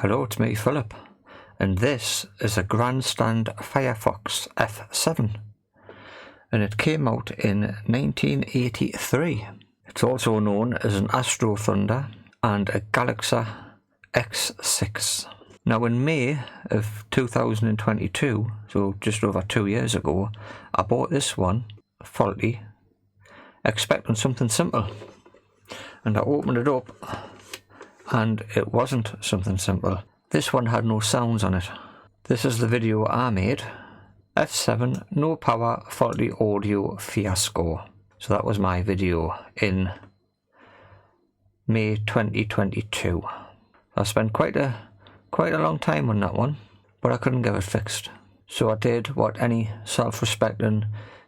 Hello, it's me, Philip, and this is a Grandstand Firefox F7, and it came out in 1983. It's also known as an Astro Thunder and a Galaxy X6. Now in May of 2022, so just over 2 years ago, I bought this one, faulty, expecting something simple, and I opened it up and it wasn't something simple. This one had no sounds on it. This is the video I made. F7 no power faulty audio fiasco. So that was my video in May 2022. I spent quite a long time on that one, but I couldn't get it fixed. So I did what any self-respecting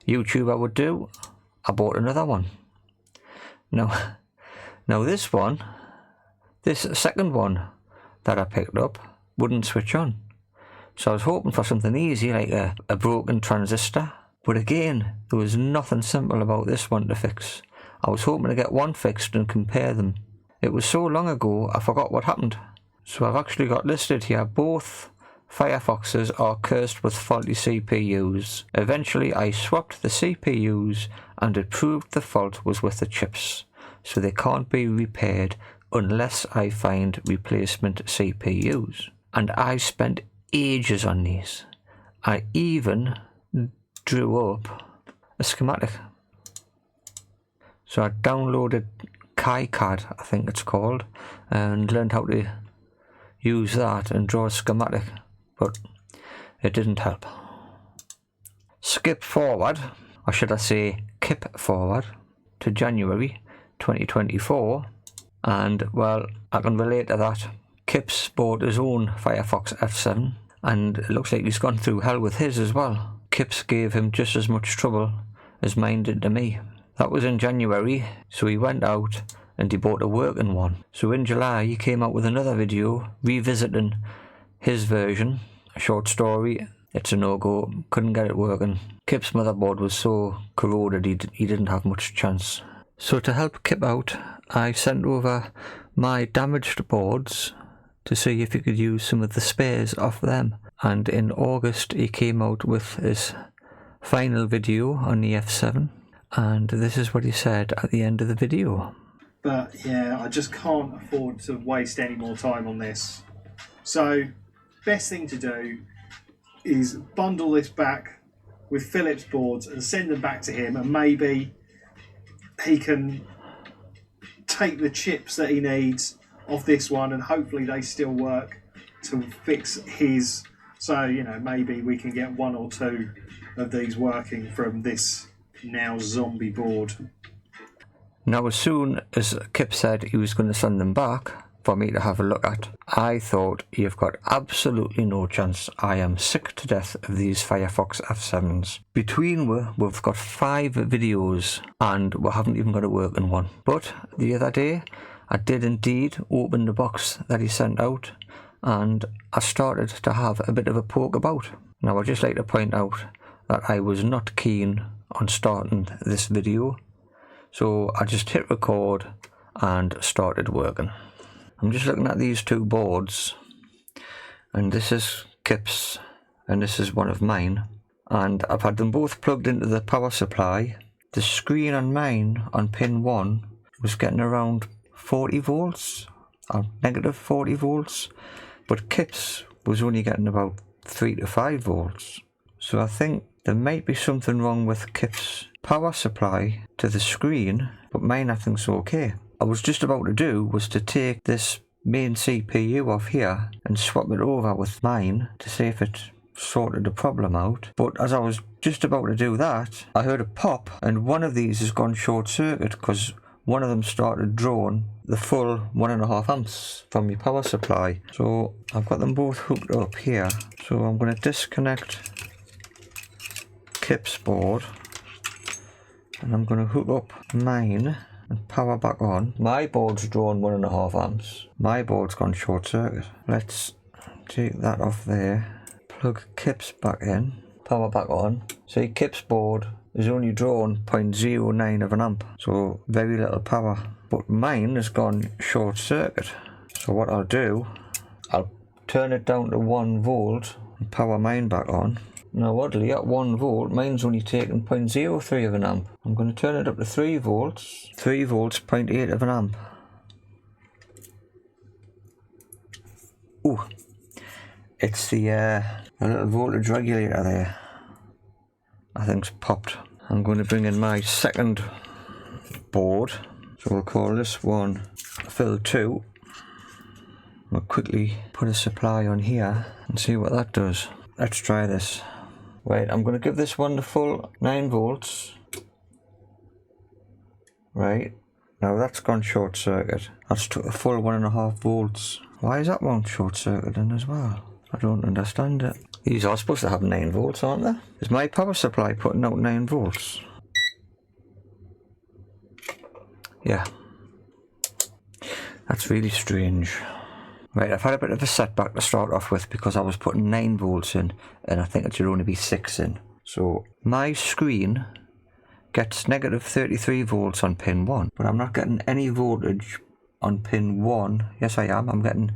YouTuber would do. I bought another one. Now this second one that I picked up wouldn't switch on. So I was hoping for something easy like a broken transistor. But again, there was nothing simple about this one to fix. I was hoping to get one fixed and compare them. It was so long ago I forgot what happened. So I've actually got listed here both Firefoxes are cursed with faulty CPUs. Eventually I swapped the CPUs and it proved the fault was with the chips. So they can't be repaired unless I find replacement CPUs. And I spent ages on these. I even drew up a schematic. So I downloaded KiCad, I think it's called, and learned how to use that and draw a schematic, but it didn't help. Skip forward, or should I say kip forward, to January 2024, and well, I can relate to that. Kip's bought his own Firefox F7 and it looks like he's gone through hell with his as well. Kip's gave him just as much trouble as mine did to me. That was in January, so he went out and he bought a working one. So in July he came out with another video revisiting his version, a short story. It's a no-go, couldn't get it working. Kip's motherboard was so corroded he didn't have much chance. So to help Kip out, I sent over my damaged boards to see if he could use some of the spares off them. And in August he came out with his final video on the F7, and this is what he said at the end of the video. But yeah, I just can't afford to waste any more time on this. So best thing to do is bundle this back with Philip's boards and send them back to him, and maybe he can take the chips that he needs off this one and hopefully they still work to fix his. So, you know, maybe we can get one or two of these working from this now zombie board. Now as soon as Kip said he was going to send them back for me to have a look at, I thought, you've got absolutely no chance. I am sick to death of these Firefox F7s. Between we've got 5 videos and we haven't even got a working one. But the other day I did indeed open the box that he sent out and I started to have a bit of a poke about. Now I'd just like to point out that I was not keen on starting this video, so I just hit record and started working. I'm just looking at these two boards, and this is Kip's and this is one of mine, and I've had them both plugged into the power supply. The screen on mine on pin 1 was getting around 40 volts, or negative 40 volts, but Kip's was only getting about 3 to 5 volts. So I think there might be something wrong with Kip's power supply to the screen, but mine I think's okay. I was just about to do was to take this main CPU off here and swap it over with mine to see if it sorted the problem out. But as I was just about to do that, I heard a pop and one of these has gone short circuit because one of them started drawing the full 1.5 amps from your power supply. So I've got them both hooked up here. So I'm going to disconnect Kip's board and I'm going to hook up mine and power back on. My board's drawn 1.5 amps. My board's gone short circuit. Let's take that off there. Plug Kip's back in. Power back on. See, Kip's board is only drawn 0.09 of an amp. So very little power. But mine has gone short circuit. So what I'll do, I'll turn it down to 1 volt and power mine back on. Now oddly, at 1 volt, mine's only taking 0.03 of an amp. I'm going to turn it up to 3 volts. 3 volts, 0.8 of an amp. Ooh, it's the little voltage regulator there. I think's popped. I'm going to bring in my second board. So we'll call this one fill 2. We'll quickly put a supply on here and see what that does. Let's try this. Right, I'm going to give this one the full 9 volts. Right, now that's gone short circuit. That's took a full 1.5 volts. Why is that one short circuiting as well? I don't understand it. These are supposed to have 9 volts, aren't they? Is my power supply putting out 9 volts? Yeah. That's really strange. Right, I've had a bit of a setback to start off with because I was putting 9 volts in and I think it should only be 6 in. So my screen gets negative 33 volts on pin 1, but I'm not getting any voltage on pin 1. Yes I am, I'm getting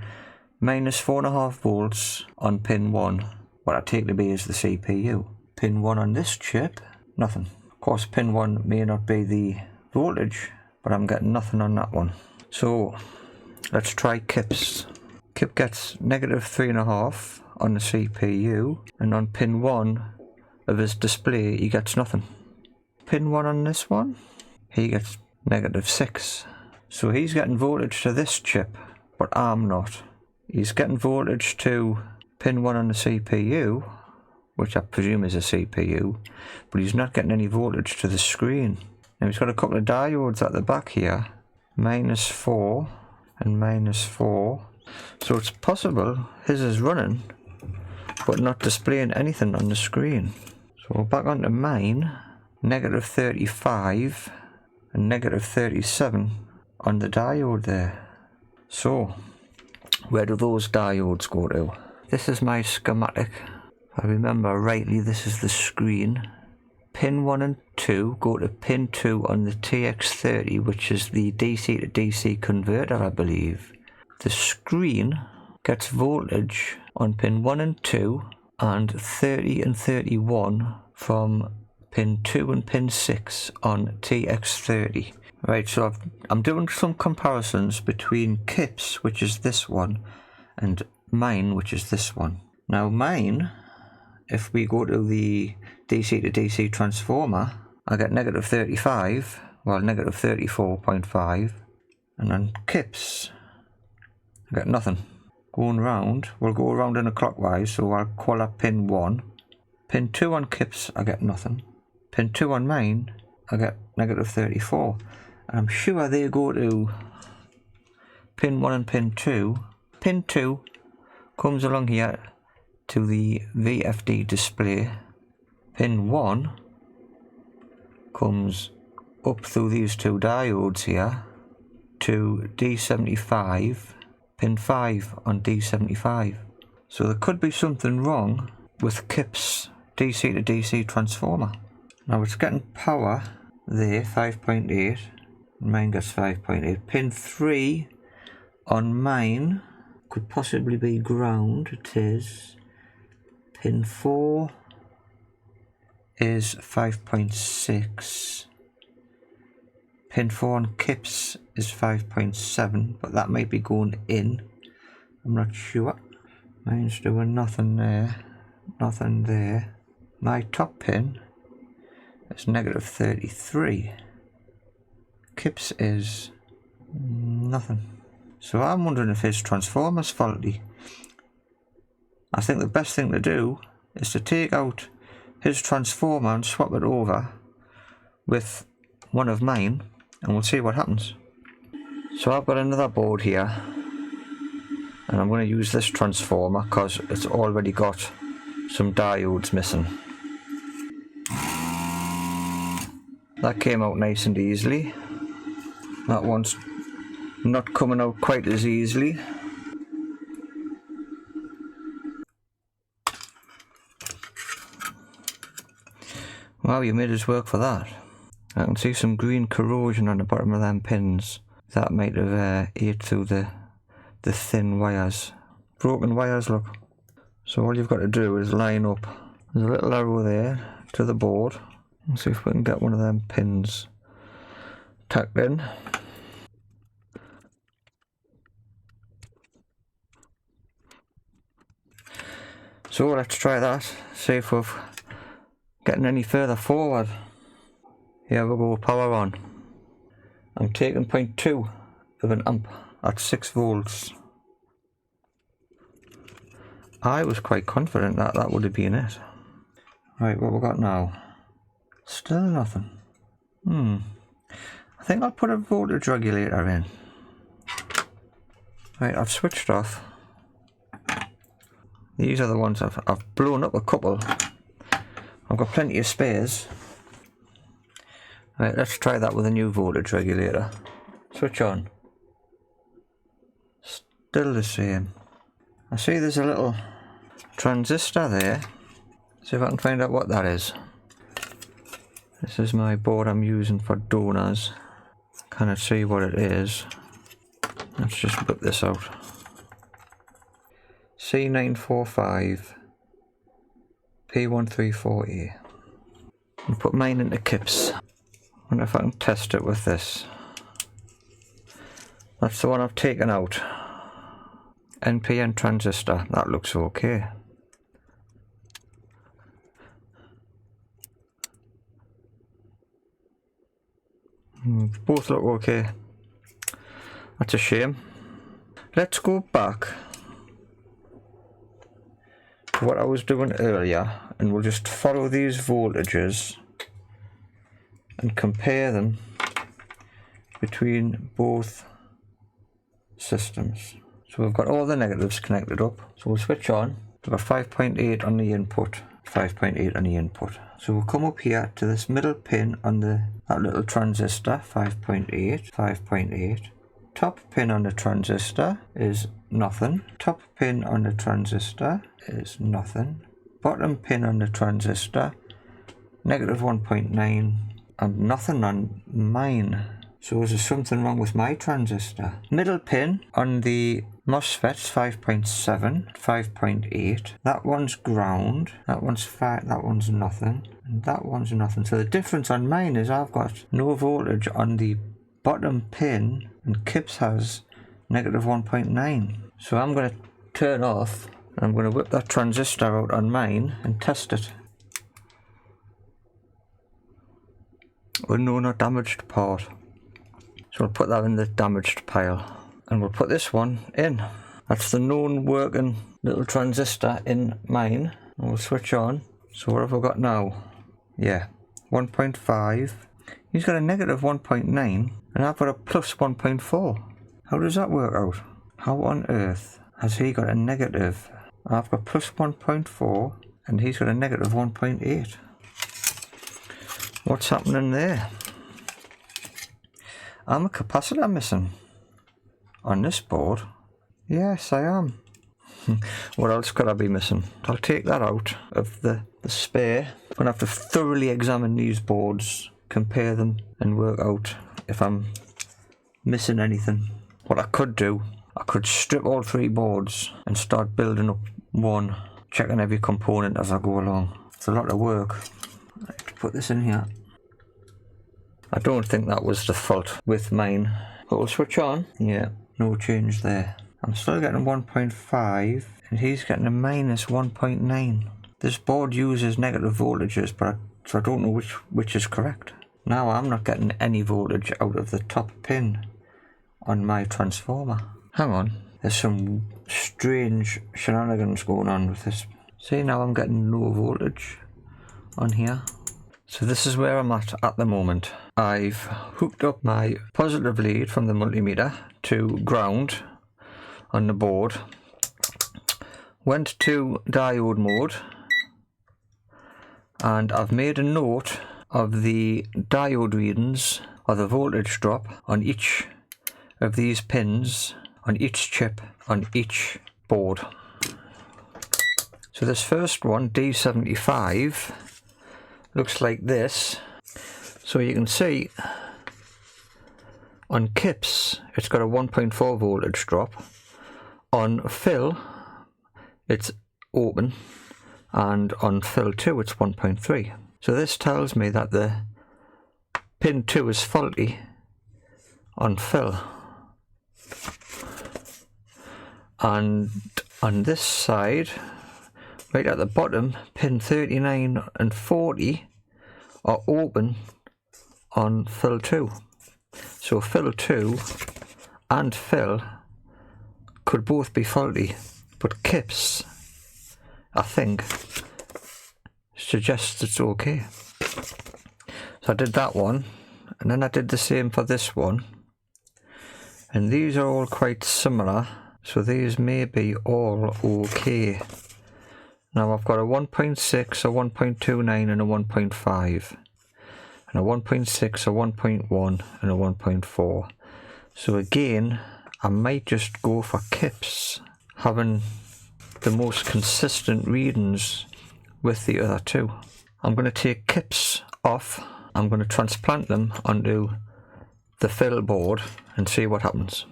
minus 4.5 volts on pin 1, what I take to be is the CPU. Pin 1 on this chip, nothing. Of course pin 1 may not be the voltage, but I'm getting nothing on that one. So let's try Kip's. Kip gets negative 3.5 on the CPU, and on pin 1 of his display he gets nothing. Pin 1 on this one, he gets negative 6. So he's getting voltage to this chip, but I'm not. He's getting voltage to pin 1 on the CPU, which I presume is a CPU, but he's not getting any voltage to the screen. Now he's got a couple of diodes at the back here, minus 4 and minus 4. So it's possible his is running, but not displaying anything on the screen. So back onto mine, negative 35 and negative 37 on the diode there. So where do those diodes go to? This is my schematic. If I remember rightly, this is the screen. Pin 1 and 2 go to pin 2 on the TX30, which is the DC to DC converter, I believe. The screen gets voltage on pin 1 and 2 and 30 and 31 from pin 2 and pin 6 on TX30. Right, so I'm doing some comparisons between Kip's, which is this one, and mine, which is this one. Now mine, if we go to the DC to DC transformer, I get negative 35, well negative 34.5, and on Kip's I get nothing. Going round, we'll go around in a clockwise, so I'll call up pin 1. Pin 2 on Kip's, I get nothing. Pin 2 on mine, I get negative 34. And I'm sure they go to pin 1 and pin 2. Pin 2 comes along here to the VFD display. Pin 1 comes up through these two diodes here to D75. Pin 5 on D75. So there could be something wrong with Kip's DC to DC transformer. Now it's getting power there, 5.8. Mine gets 5.8. Pin 3 on mine could possibly be ground. It is. Pin 4 is 5.6. Pin 4 on Kip's is 5.7, but that might be going in. I'm not sure. Mine's doing nothing there. Nothing there. My top pin is negative 33. Kip's is nothing. So I'm wondering if his transformer's faulty. I think the best thing to do is to take out his transformer and swap it over with one of mine, and we'll see what happens. So I've got another board here, and I'm going to use this transformer because it's already got some diodes missing. That came out nice and easily. That one's not coming out quite as easily. Wow, you made us work for that. I can see some green corrosion on the bottom of them pins. That might have ate through the thin wires. broken wires, look. So all you've got to do is line up. There's a little arrow there to the board. Let's see if we can get one of them pins tucked in. So let's try that, see if we're getting any further forward. Here we go, power on. I'm taking 0.2 of an amp at 6 volts. I was quite confident that that would have been it. Right, what we got now? Still nothing. I think I'll put a voltage regulator in. Right, I've switched off. These are the ones I've blown up a couple. I've got plenty of spares. Right, let's try that with a new voltage regulator. Switch on. Still the same. I see there's a little transistor there. See if I can find out what that is. This is my board I'm using for donors. Cannot see what it is. Let's just whip this out. C945 P134A. I'll put mine into Kips. Wonder if I can test it with this. That's the one I've taken out. NPN transistor. That looks okay. Both look okay. That's a shame. Let's go back to what I was doing earlier, and we'll just follow these voltages and compare them between both systems. So we've got all the negatives connected up. So we'll switch on. We've got 5.8 on the input, 5.8 on the input. So we'll come up here to this middle pin on that little transistor, 5.8, 5.8. Top pin on the transistor is nothing. Top pin on the transistor is nothing. Bottom pin on the transistor, negative 1.9, and nothing on mine. So is there something wrong with my transistor? Middle pin on the MOSFET's 5.7, 5.8. That one's ground. That one's 5. That one's nothing. And that one's nothing. So the difference on mine is I've got no voltage on the bottom pin, and Kips has negative 1.9. So I'm going to turn off, and I'm going to whip that transistor out on mine and test it. Oh no, not damaged part. So we'll put that in the damaged pile. And we'll put this one in. That's the known working little transistor in mine. And we'll switch on. So what have we got now? Yeah, 1.5. He's got a negative 1.9 and I've got a plus 1.4. How does that work out? How on earth has he got a negative? I've got plus 1.4 and he's got a negative 1.8. What's happening there? I'm a capacitor missing on this board. Yes, I am. What else could I be missing? I'll take that out of the spare. I'm going to have to thoroughly examine these boards, compare them and work out if I'm missing anything. What I could do, I could strip all 3 boards and start building up one, checking every component as I go along. It's a lot of work. I have to put this in here. I don't think that was the fault with mine. But we'll switch on. Yeah, no change there. I'm still getting 1.5 and he's getting a minus 1.9. This board uses negative voltages, so I don't know which is correct. Now I'm not getting any voltage out of the top pin on my transformer. Hang on, there's some strange shenanigans going on with this. See, now I'm getting no voltage on here. So this is where I'm at the moment. I've hooked up my positive lead from the multimeter to ground on the board. Went to diode mode and I've made a note of the diode readings or the voltage drop on each of these pins, on each chip, on each board. So this first one, D75, looks like this. So you can see on Kips it's got a 1.4 voltage drop. On Fill it's open, and on fill 2 it's 1.3. So this tells me that the pin 2 is faulty on fill. And on this side, right at the bottom, pin 39 and 40 are open on fill 2. So fill 2 and fill could both be faulty, but Kips, I think, suggests it's okay. So I did that one, and then I did the same for this one, and these are all quite similar, so these may be all okay. Now I've got a 1.6, a 1.29 and a 1.5, and a 1.6, a 1.1 and a 1.4. So again, I might just go for Kips, having the most consistent readings with the other two. I'm going to take Kips off, I'm going to transplant them onto the fill board and see what happens.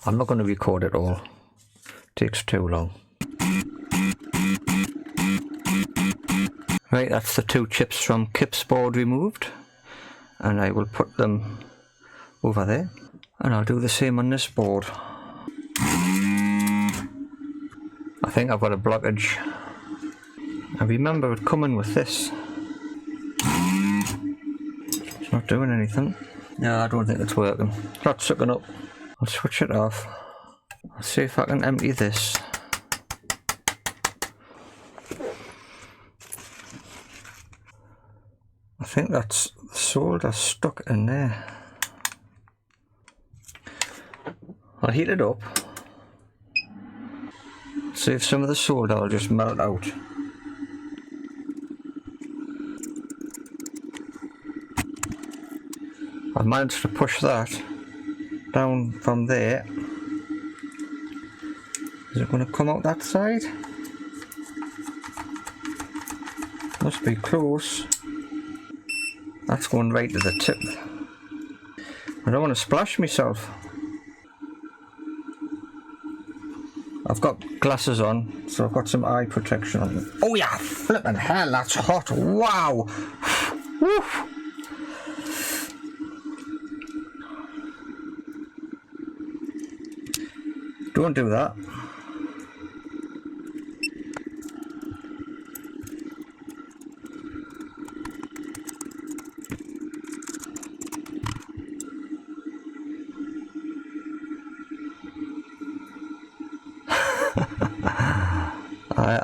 I'm not going to record it all, it takes too long. Right, that's the two chips from Kips board removed, and I will put them over there, and I'll do the same on this board. I think I've got a blockage. I remember it coming with this. It's not doing anything. No, I don't think it's working. It's not sucking up. I'll switch it off. I'll see if I can empty this. I think that's the solder stuck in there. I'll heat it up. See if some of the solder will just melt out. I've managed to push that down from there. Is it going to come out that side? Must be close. That's going right to the tip. I don't want to splash myself. I've got glasses on, so I've got some eye protection on. Oh yeah, flippin' hell, that's hot. Wow. Woo. Don't do that.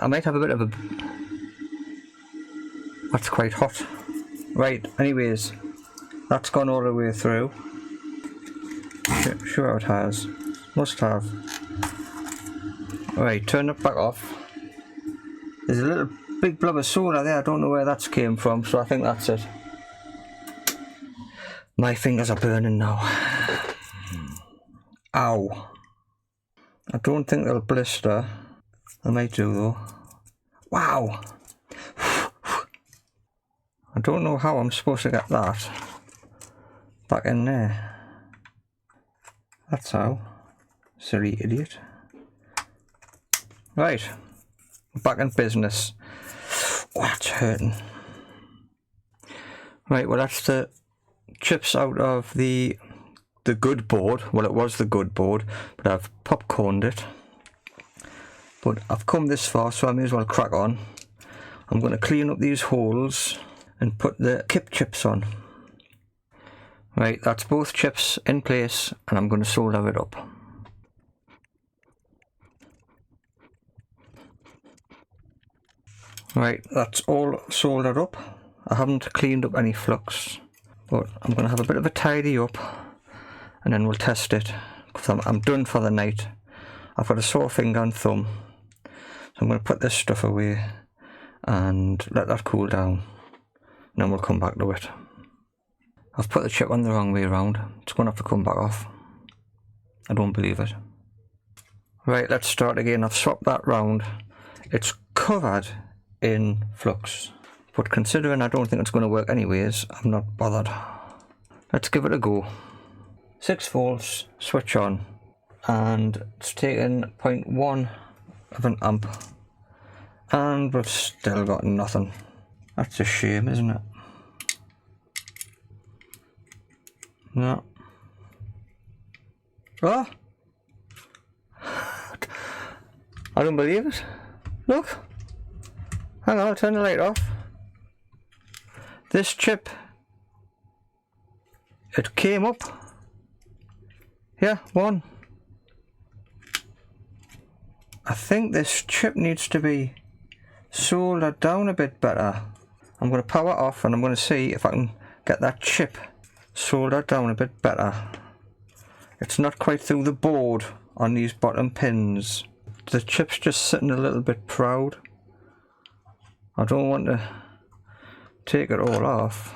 I might have a bit of a... That's quite hot. Right, anyways, that's gone all the way through. Sure it has. Must have. Right, turn it back off. There's a little big blob of soda there, I don't know where that's came from, so I think that's it. My fingers are burning now. Ow. I don't think they'll blister. I might do though. Wow! I don't know how I'm supposed to get that back in there. That's how. Silly idiot. Right, back in business. Oh, that's hurting. Right, well that's the chips out of the good board. Well, it was the good board, but I've popcorned it. But I've come this far, so I may as well crack on. I'm going to clean up these holes and put the Kip chips on. Right, that's both chips in place, and I'm going to solder it up. Right, that's all soldered up. I haven't cleaned up any flux, but I'm going to have a bit of a tidy up, and then we'll test it. Because I'm done for the night. I've got a sore finger and thumb. So I'm going to put this stuff away and let that cool down, and then we'll come back to it. I've put the chip on the wrong way around. It's going to have to come back off. I don't believe it. Right, let's start again. I've swapped that round. It's covered in flux, but considering I don't think it's going to work anyways, I'm not bothered. Let's give it a go. 6 volts, switch on, and it's taken 0.1 of an amp, and we've still got nothing. That's a shame, isn't it? No. Oh! I don't believe it. Look! Hang on, I'll turn the light off. This chip, it came up. Yeah, one. I think this chip needs to be soldered down a bit better. I'm going to power off and I'm going to see if I can get that chip soldered down a bit better. It's not quite through the board on these bottom pins. The chip's just sitting a little bit proud. I don't want to take it all off.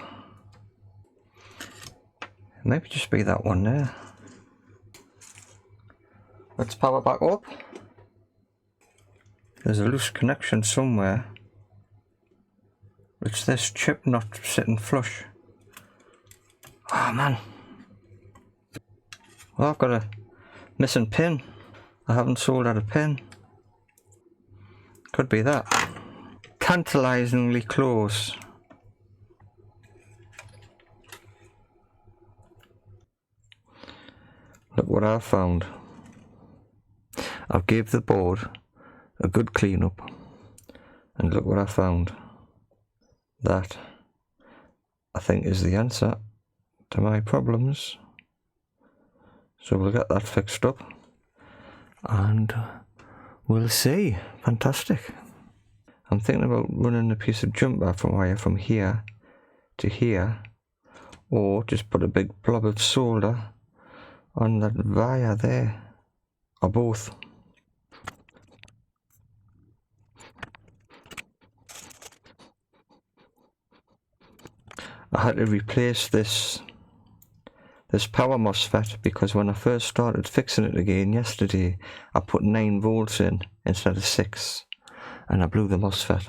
Maybe just be that one there. Let's power back up. There's a loose connection somewhere. It's this chip not sitting flush. Oh man. Well, I've got a missing pin. I haven't soldered a pin. Could be that. Tantalisingly close. Look what I found. I've gave the board a good clean up, and look what I found. That, I think, is the answer to my problems. So we'll get that fixed up and we'll see. Fantastic. I'm thinking about running a piece of jumper from wire from here to here, or just put a big blob of solder on that wire there, or both. I had to replace this power MOSFET because when I first started fixing it again yesterday, I put 9 volts in instead of 6, and I blew the MOSFET.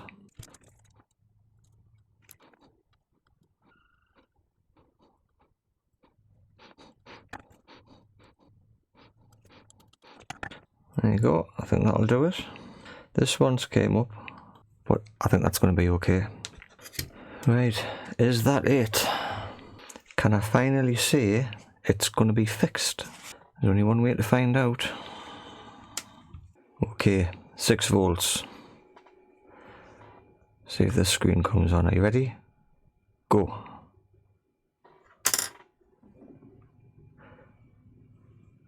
There you go, I think that'll do it. This one's came up, but I think that's going to be okay. Right, is that it? Can I finally say it's going to be fixed? There's only one way to find out. Okay, 6 volts. See if the screen comes on. Are you ready? Go.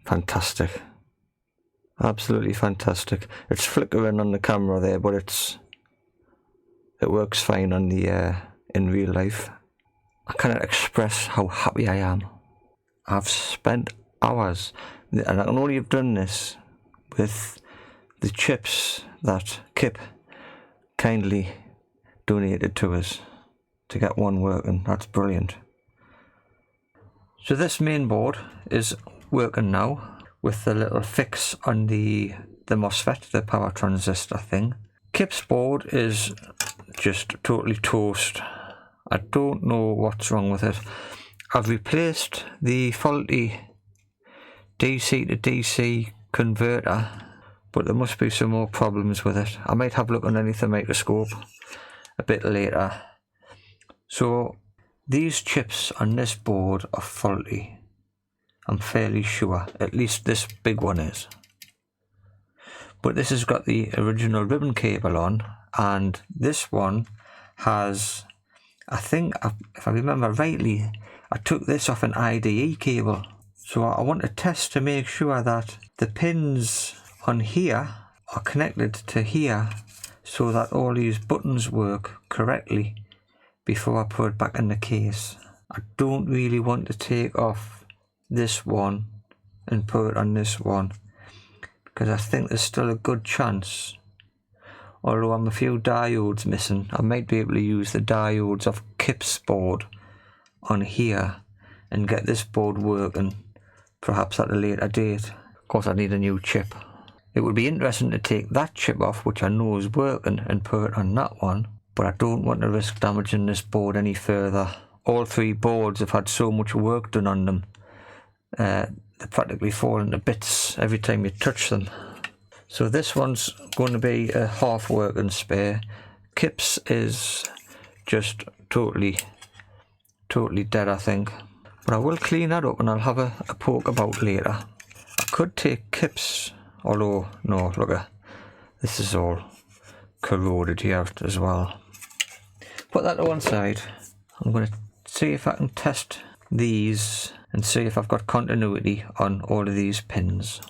Fantastic. Absolutely fantastic. It's flickering on the camera there, but it works fine on the in real life. I cannot express how happy I am. I've spent hours, and I can only have done this with the chips that Kip kindly donated to us to get one working. That's brilliant. So this main board is working now with the little fix on the MOSFET, the power transistor thing. Kip's board is just totally toast. I don't know what's wrong with it. I've replaced the faulty DC to DC converter, but there must be some more problems with it. I might have a look underneath the microscope a bit later. So these chips on this board are faulty. I'm fairly sure, at least this big one is. But this has got the original ribbon cable on, and this one has, I think, if I remember rightly, I took this off an IDE cable. So I want to test to make sure that the pins on here are connected to here so that all these buttons work correctly before I put it back in the case. I don't really want to take off this one and put it on this one, because I think there's still a good chance, although I'm a few diodes missing, I might be able to use the diodes of Kip's board on here and get this board working, perhaps at a later date. Of course I need a new chip. It would be interesting to take that chip off, which I know is working, and put it on that one, but I don't want to risk damaging this board any further. All 3 boards have had so much work done on them. They practically fall into bits every time you touch them. So this one's going to be a half working spare. Kip's is just totally dead, I think. But I will clean that up and I'll have a poke about later. I could take Kip's, although no, look at this, is all corroded here as well. Put that to one side. I'm going to see if I can test these and see if I've got continuity on all of these pins.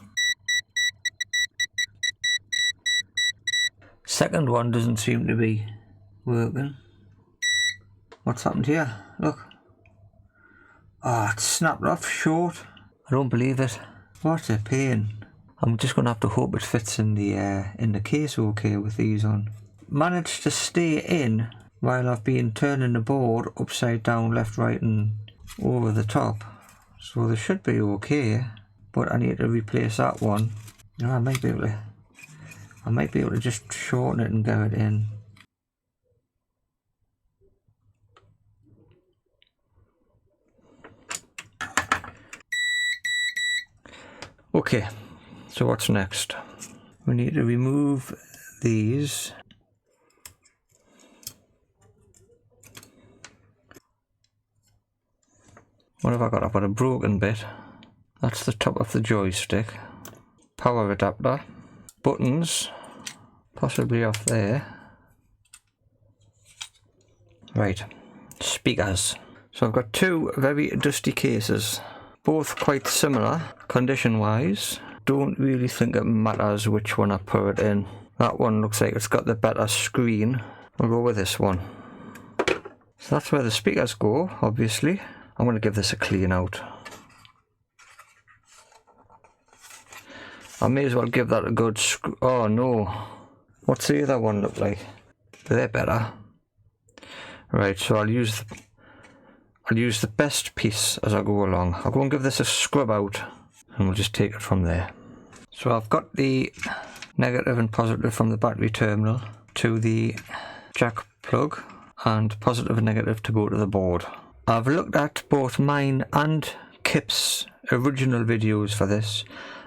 Second one doesn't seem to be working. What's happened here? Look. Ah, it's snapped off short. I don't believe it. What a pain. I'm just going to have to hope it fits in the case okay with these on. Managed to stay in while I've been turning the board upside down, left, right and over the top. So they should be okay, but I need to replace that one. You know, I might be able to just shorten it and get it in. Okay, so what's next? We need to remove these. What have I got? I've got a broken bit. That's the top of the joystick. Power adapter. Buttons. Possibly off there. Right. Speakers. So I've got two very dusty cases. Both quite similar condition wise. Don't really think it matters which one I put it in. That one looks like it's got the better screen. We'll go with this one. So that's where the speakers go, obviously. I'm going to give this a clean out. I may as well give that a good oh no. What's the other one look like? They're better. Right, so I'll use the best piece as I go along. I'll go and give this a scrub out and we'll just take it from there. So I've got the negative and positive from the battery terminal to the jack plug and positive and negative to go to the board. I've looked at both mine and Kip's original videos for this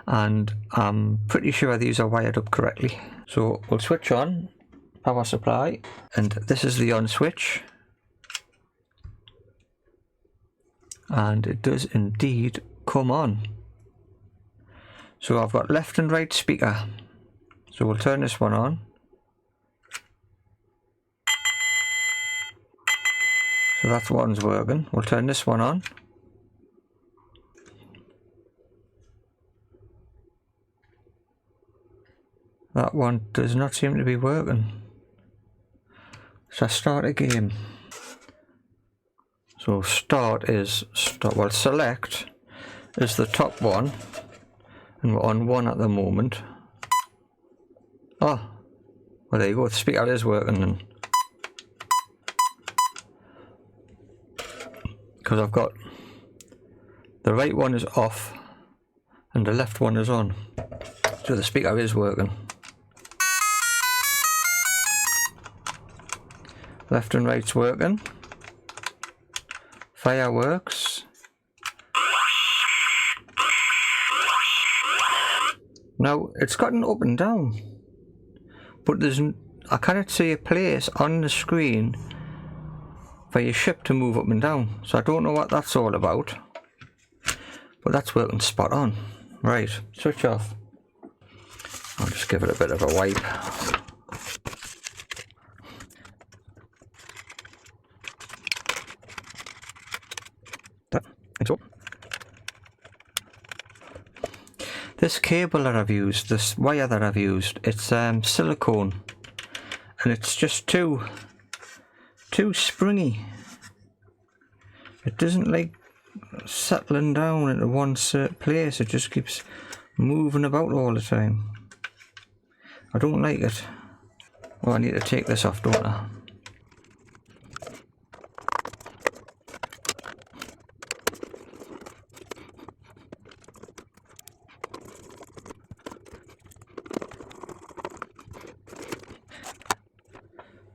and I'm pretty sure these are wired up correctly. So we'll switch on power supply and this is the on switch. And it does indeed come on. So I've got left and right speaker. So we'll turn this one on. So that one's working. We'll turn this one on. That one does not seem to be working. So I start a game. So start is stop. Well, select is the top one, and we're on one at the moment. Oh, well there you go. The speaker is working then. Because I've got the right one is off and the left one is on, so the speaker is working. Left and right's working. Fireworks. Now it's gotten up and down, but I cannot see a place on the screen for your ship to move up and down, so I don't know what that's all about, but that's working spot on. Right, switch off. I'll just give it a bit of a wipe. This cable that I've used, this wire that I've used, it's silicone, and it's just too springy. It doesn't like settling down into one certain place. It just keeps moving about all the time. I don't like it. Well, I need to take this off, don't I?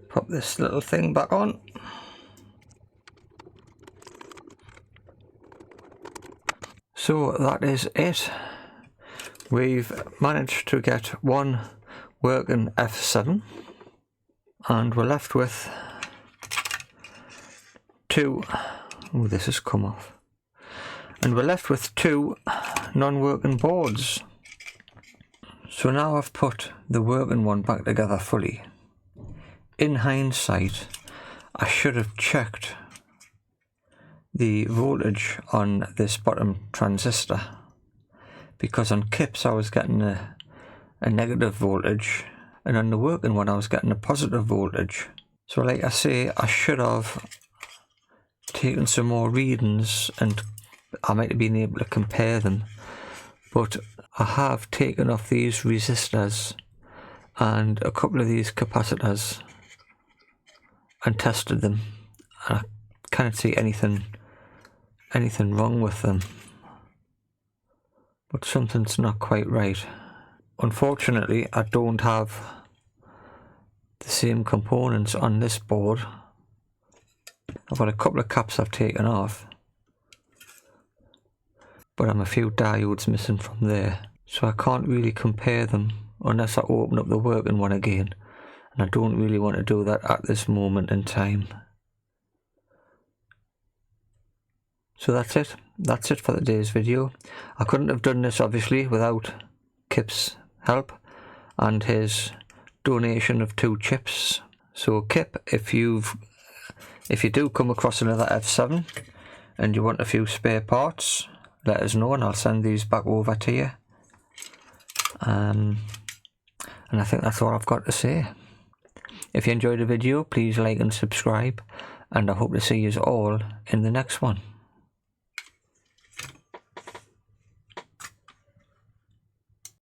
Pop this little thing back on. So that is it. We've managed to get one working F7 and we're left with two. Oh, this has come off. And we're left with two non-working boards. So now I've put the working one back together fully. In hindsight, I should have checked the voltage on this bottom transistor, because on Kips I was getting a negative voltage and on the working one I was getting a positive voltage. So like I say, I should have taken some more readings and I might have been able to compare them, but I have taken off these resistors and a couple of these capacitors and tested them, and I can't see anything wrong with them, but something's not quite right. Unfortunately, I don't have the same components on this board. I've got a couple of caps I've taken off, but I'm a few diodes missing from there, so I can't really compare them unless I open up the working one again, and I don't really want to do that at this moment in time. So that's it for today's video. I couldn't have done this obviously without Kip's help and his donation of 2 chips. So Kip, if you do come across another F7 and you want a few spare parts, let us know and I'll send these back over to you. And I think that's all I've got to say. If you enjoyed the video, please like and subscribe, and I hope to see you all in the next one.